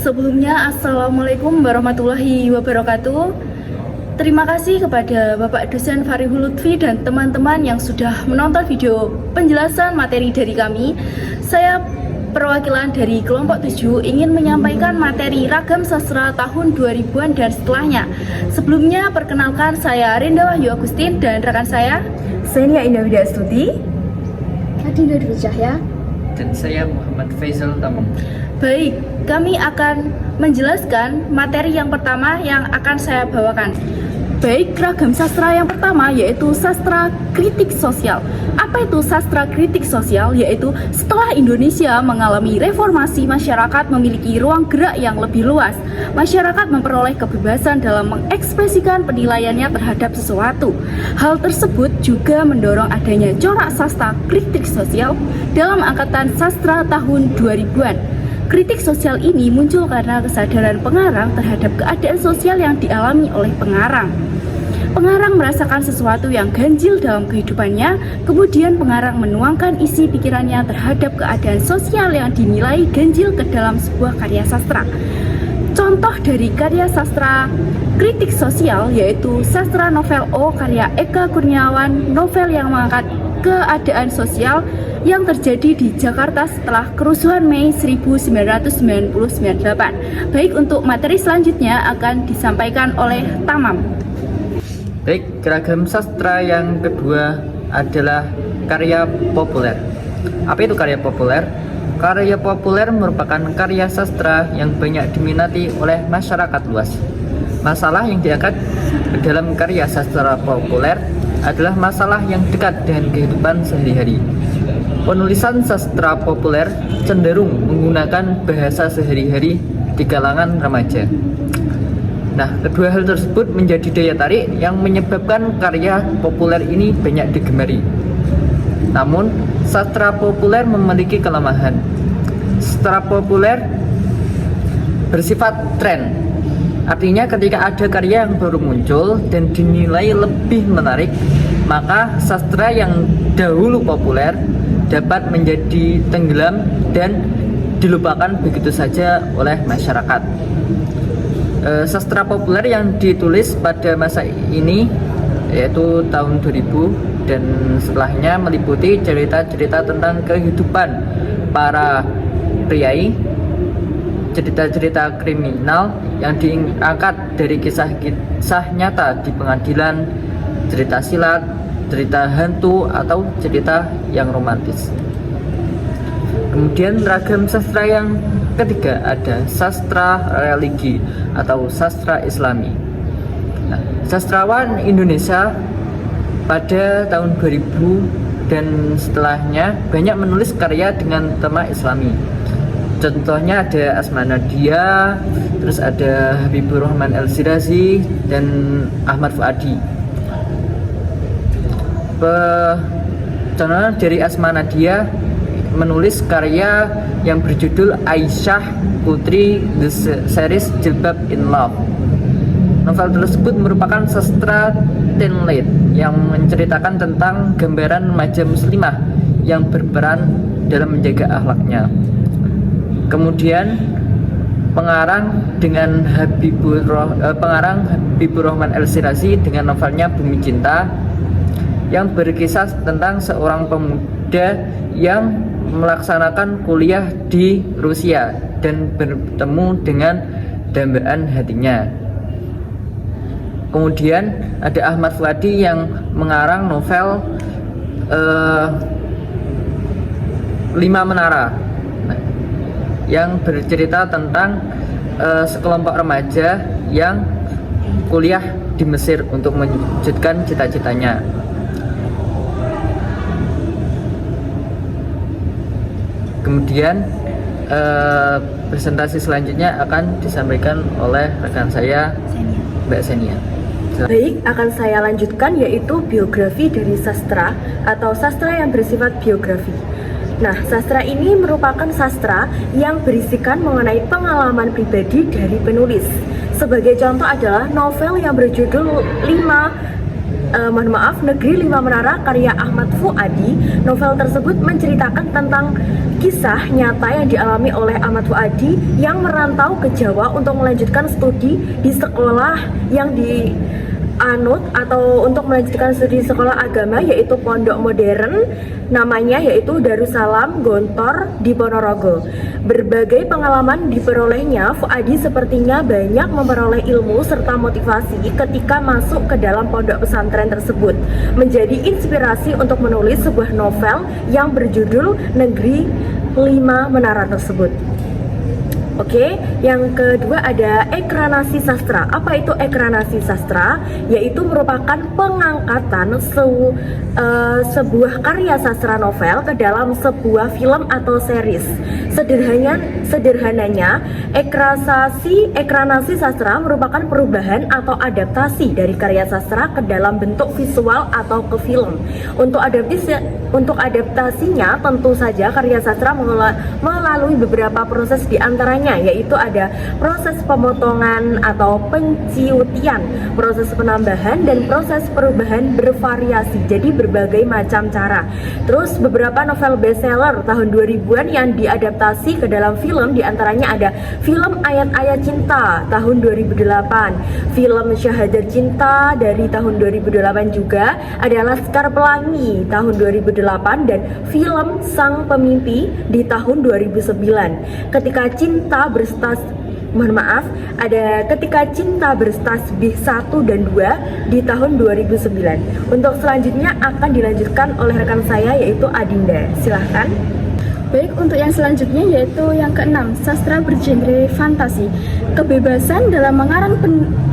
Sebelumnya, Assalamualaikum warahmatullahi wabarakatuh. Terima kasih kepada Bapak dosen Farihul Lutfi dan teman-teman yang sudah menonton video penjelasan materi dari kami. Saya perwakilan dari kelompok 7 ingin menyampaikan materi ragam sastra tahun 2000-an dan setelahnya. Sebelumnya, perkenalkan saya Rinda Wahyu Agustin dan rekan saya Senia Indah Widya Astuti, Adinda Dwi Cahya, dan saya Muhammad Faisal Tamam. Baik, kami akan menjelaskan materi yang pertama yang akan saya bawakan. Baik, ragam sastra yang pertama yaitu sastra kritik sosial. Apa itu sastra kritik sosial? Yaitu setelah Indonesia mengalami reformasi, masyarakat memiliki ruang gerak yang lebih luas. Masyarakat memperoleh kebebasan dalam mengekspresikan penilaiannya terhadap sesuatu. Hal tersebut juga mendorong adanya corak sastra kritik sosial dalam angkatan sastra tahun 2000-an. Kritik sosial ini muncul karena kesadaran pengarang terhadap keadaan sosial yang dialami oleh pengarang. Pengarang merasakan sesuatu yang ganjil dalam kehidupannya, kemudian pengarang menuangkan isi pikirannya terhadap keadaan sosial yang dinilai ganjil ke dalam sebuah karya sastra. Contoh dari karya sastra kritik sosial yaitu sastra novel O karya Eka Kurniawan, novel yang mengangkat keadaan sosial yang terjadi di Jakarta setelah kerusuhan Mei 1998. Baik, untuk materi selanjutnya akan disampaikan oleh Tamam. Baik, ragam sastra yang kedua adalah karya populer. Apa itu karya populer? Karya populer merupakan karya sastra yang banyak diminati oleh masyarakat luas. Masalah yang diangkat dalam karya sastra populer adalah masalah yang dekat dengan kehidupan sehari-hari. Penulisan sastra populer cenderung menggunakan bahasa sehari-hari di kalangan remaja. Nah, kedua hal tersebut menjadi daya tarik yang menyebabkan karya populer ini banyak digemari. Namun, sastra populer memiliki kelemahan. Sastra populer bersifat tren. Artinya ketika ada karya yang baru muncul dan dinilai lebih menarik, maka sastra yang dahulu populer dapat menjadi tenggelam dan dilupakan begitu saja oleh masyarakat. Sastra populer yang ditulis pada masa ini yaitu tahun 2000 dan setelahnya meliputi cerita-cerita tentang kehidupan para priai, cerita-cerita kriminal yang diangkat dari kisah-kisah nyata di pengadilan, cerita silat, cerita hantu, atau cerita yang romantis. Kemudian ragam sastra yang ketiga ada sastra religi atau sastra Islami. Nah, sastrawan Indonesia pada tahun 2000 dan setelahnya banyak menulis karya dengan tema Islami. Contohnya ada Asma Nadia, terus ada Habibur Rahman El-Shirazi dan Ahmad Fuadi. Contohnya dari Asma Nadia menulis karya yang berjudul Aisyah Putri The Series Jilbab in Love. Novel tersebut merupakan sastra teen lit yang menceritakan tentang gambaran remaja muslimah yang berperan dalam menjaga akhlaknya. Kemudian pengarang Habibur Rahman El-Shirazi dengan novelnya Bumi Cinta yang berkisah tentang seorang pemuda yang melaksanakan kuliah di Rusia dan bertemu dengan dambaan hatinya. Kemudian ada Ahmad Fuadi yang mengarang novel Lima Menara yang bercerita tentang sekelompok remaja yang kuliah di Mesir untuk mewujudkan cita-citanya. Kemudian presentasi selanjutnya akan disampaikan oleh rekan saya, Mbak Senia. Baik, akan saya lanjutkan yaitu biografi dari sastra atau sastra yang bersifat biografi. Nah, sastra ini merupakan sastra yang berisikan mengenai pengalaman pribadi dari penulis. Sebagai contoh adalah novel yang berjudul Negeri Lima Menara karya Ahmad Fuadi. Novel tersebut menceritakan tentang kisah nyata yang dialami oleh Ahmad Fuadi yang merantau ke Jawa untuk melanjutkan studi di sekolah yang dianut atau untuk melanjutkan studi sekolah agama, yaitu pondok modern namanya yaitu Darussalam Gontor di Ponorogo. Berbagai pengalaman diperolehnya, Fuadi sepertinya banyak memperoleh ilmu serta motivasi ketika masuk ke dalam pondok pesantren tersebut, menjadi inspirasi untuk menulis sebuah novel yang berjudul Negeri 5 Menara tersebut. Oke, yang kedua ada ekranasi sastra. Apa itu ekranasi sastra? Yaitu merupakan pengangkatan sebuah karya sastra novel ke dalam sebuah film atau series. Sederhananya, ekranasi sastra merupakan perubahan atau adaptasi dari karya sastra ke dalam bentuk visual atau ke film. Untuk adaptasinya tentu saja karya sastra melalui beberapa proses diantaranya, yaitu ada proses pemotongan atau penciutian, proses penambahan, dan proses perubahan bervariasi, jadi berbagai macam cara. Terus beberapa novel bestseller tahun 2000-an yang diadaptasi ke dalam film diantaranya ada film Ayat-Ayat Cinta tahun 2008, film Syahadat Cinta dari tahun 2008 juga, ada Laskar Pelangi tahun 2008, dan film Sang Pemimpi di tahun 2009. Ketika Cinta Berstasbih 1 dan 2 di tahun 2009. Untuk selanjutnya akan dilanjutkan oleh rekan saya yaitu Adinda. Silahkan. Baik, untuk yang selanjutnya yaitu yang keenam, sastra bergenre fantasi. Kebebasan dalam mengarang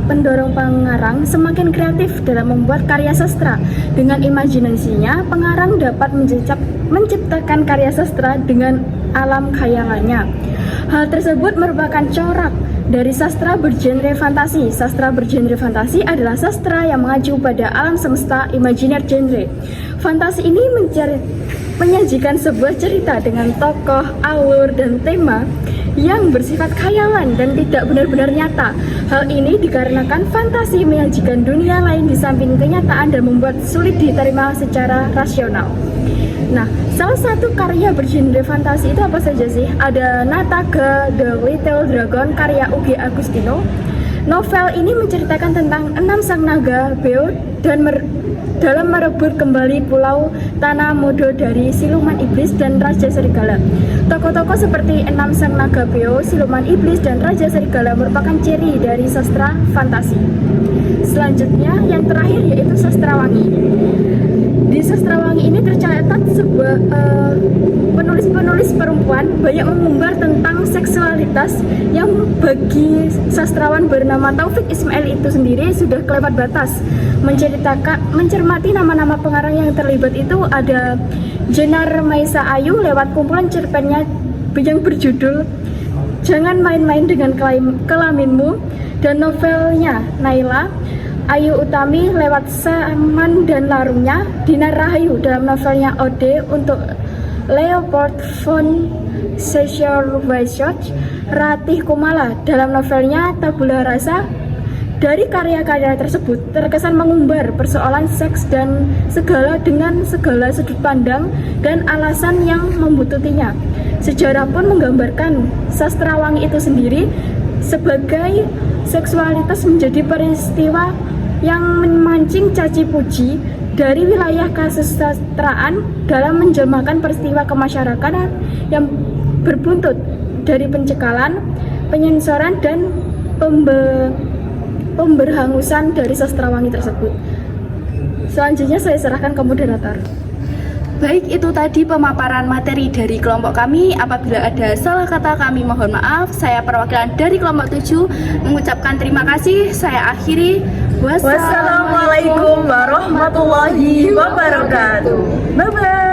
pendorong pengarang semakin kreatif dalam membuat karya sastra. Dengan imajinasinya, pengarang dapat menciptakan karya sastra dengan alam khayalannya. Hal tersebut merupakan corak dari sastra bergenre fantasi. Sastra bergenre fantasi adalah sastra yang mengacu pada alam semesta imajiner genre. Fantasi ini menyajikan sebuah cerita dengan tokoh, alur, dan tema yang bersifat khayalan dan tidak benar-benar nyata. Hal ini dikarenakan fantasi menyajikan dunia lain di samping kenyataan dan membuat sulit diterima secara rasional. Nah, salah satu karya bergenre fantasi itu apa saja sih? Ada Nataga The Little Dragon karya U.G. Agustino. Novel ini menceritakan tentang 6 sang naga beo dan dalam merebut kembali pulau Tanah Modo dari siluman iblis dan Raja Serigala. Tokoh-tokoh seperti 6 sang naga beo, siluman iblis, dan Raja Serigala merupakan ciri dari sastra fantasi. Selanjutnya, yang terakhir yaitu Sastrawangi. Di Sastrawangi ini tercatat sebuah penulis-penulis perempuan banyak mengumbar tentang seksualitas yang bagi sastrawan bernama Taufik Ismail itu sendiri sudah kelewat batas. Mencermati nama-nama pengarang yang terlibat itu ada Jenar Maisa Ayu lewat kumpulan cerpennya yang berjudul Jangan Main-Main Dengan Kelaminmu, dan novelnya Naila Ayu Utami lewat Saman dan Larungnya, Dinar Rahayu dalam novelnya Ode untuk Leopold von Sacher-Weishaupt, Ratih Kumala dalam novelnya Tabula Rasa. Dari karya-karya tersebut terkesan mengumbar persoalan seks dan dengan segala sudut pandang dan alasan yang membututinya. Sejarah pun menggambarkan Sastrawangi itu sendiri sebagai seksualitas menjadi peristiwa yang memancing caci puji dari wilayah kesusastraan dalam menjelmakan peristiwa kemasyarakatan yang berbuntut dari pencekalan, penyensoran, dan pemberhangusan dari Sastrawangi tersebut. Selanjutnya saya serahkan ke moderator. Baik, itu tadi pemaparan materi dari kelompok kami. Apabila ada salah kata kami mohon maaf. Saya perwakilan dari kelompok 7 mengucapkan terima kasih. Saya akhiri. Wassalamualaikum warahmatullahi wabarakatuh. Bye-bye.